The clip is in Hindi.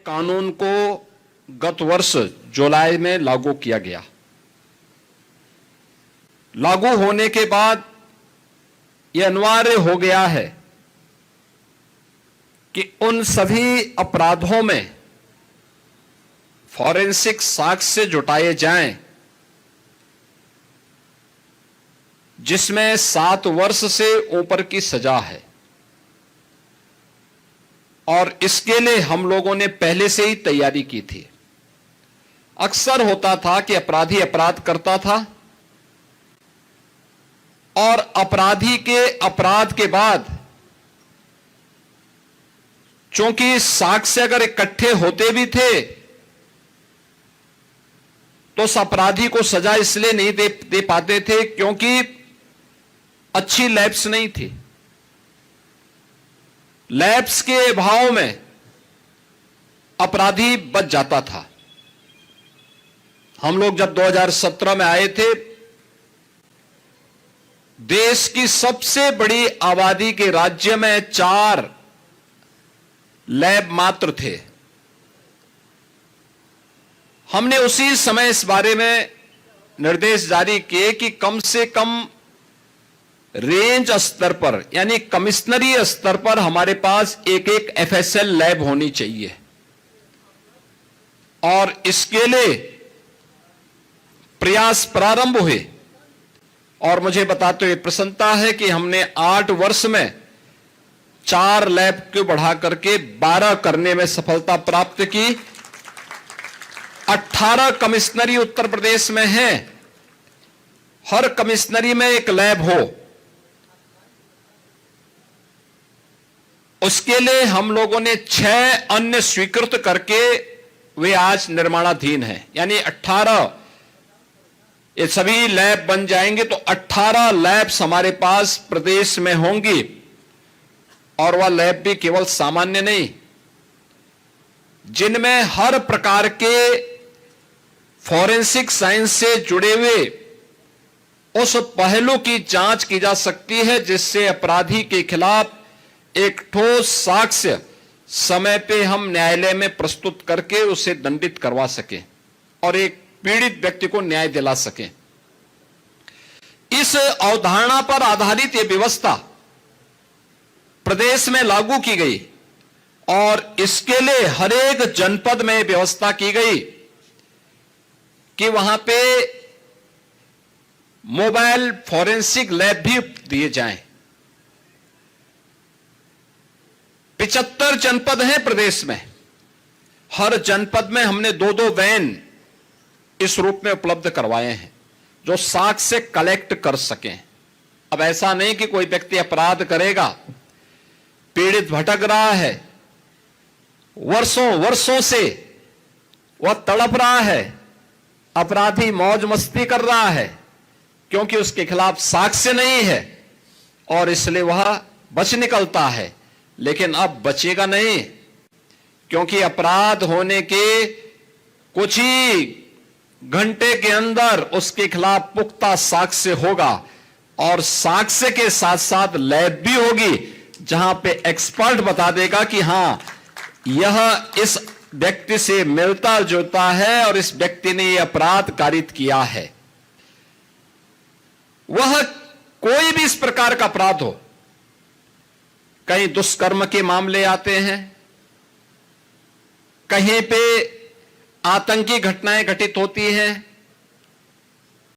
कानून को गत वर्ष जुलाई में लागू किया गया। लागू होने के बाद यह अनिवार्य हो गया है कि उन सभी अपराधों में फॉरेंसिक साक्ष्य जुटाए जाएं जिसमें 7 वर्ष से ऊपर की सजा है। और इसके लिए हम लोगों ने पहले से ही तैयारी की थी। अक्सर होता था कि अपराधी अपराध करता था और अपराधी के अपराध के बाद चूंकि साक्ष्य अगर इकट्ठे होते भी थे तो उस अपराधी को सजा इसलिए नहीं दे पाते थे क्योंकि अच्छी लैब्स नहीं थी। लैब्स के अभाव में अपराधी बच जाता था। हम लोग जब 2017 में आए थे, देश की सबसे बड़ी आबादी के राज्य में 4 लैब मात्र थे। हमने उसी समय इस बारे में निर्देश जारी किए कि कम से कम रेंज स्तर पर यानी कमिश्नरी स्तर पर हमारे पास एक एफएसएल लैब होनी चाहिए। और इसके लिए प्रयास प्रारंभ हुए और मुझे बताते हुए प्रसन्नता है कि हमने 8 वर्ष में 4 लैब को बढ़ा करके 12 करने में सफलता प्राप्त की। 18 कमिश्नरी उत्तर प्रदेश में हैं। हर कमिश्नरी में एक लैब हो, उसके लिए हम लोगों ने 6 अन्य स्वीकृत करके वे आज निर्माणाधीन हैं। यानी 18 ये सभी लैब बन जाएंगे तो 18 लैब्स हमारे पास प्रदेश में होंगी। और वह लैब भी केवल सामान्य नहीं, जिनमें हर प्रकार के फॉरेंसिक साइंस से जुड़े हुए उस पहलू की जांच की जा सकती है जिससे अपराधी के खिलाफ एक ठोस साक्ष्य समय पे हम न्यायालय में प्रस्तुत करके उसे दंडित करवा सकें और एक पीड़ित व्यक्ति को न्याय दिला सकें। इस अवधारणा पर आधारित यह व्यवस्था प्रदेश में लागू की गई और इसके लिए हर एक जनपद में व्यवस्था की गई कि वहां पे मोबाइल फॉरेंसिक लैब भी दिए जाएं। 75 जनपद हैं प्रदेश में। हर जनपद में हमने 2-2 वैन इस रूप में उपलब्ध करवाए हैं जो साक्ष्य कलेक्ट कर सकें। अब ऐसा नहीं कि कोई व्यक्ति अपराध करेगा, पीड़ित भटक रहा है, वर्षों वर्षों से वह तड़प रहा है, अपराधी मौज मस्ती कर रहा है क्योंकि उसके खिलाफ साक्ष्य नहीं है और इसलिए वह बच निकलता है। लेकिन अब बचेगा नहीं क्योंकि अपराध होने के कुछ ही घंटे के अंदर उसके खिलाफ पुख्ता साक्ष्य होगा और साक्ष्य के साथ साथ लैब भी होगी जहां पे एक्सपर्ट बता देगा कि हां यह इस व्यक्ति से मिलता जुलता है और इस व्यक्ति ने यह अपराध कारित किया है। वह कोई भी इस प्रकार का अपराध हो, कहीं दुष्कर्म के मामले आते हैं, कहीं पे आतंकी घटनाएं घटित होती हैं,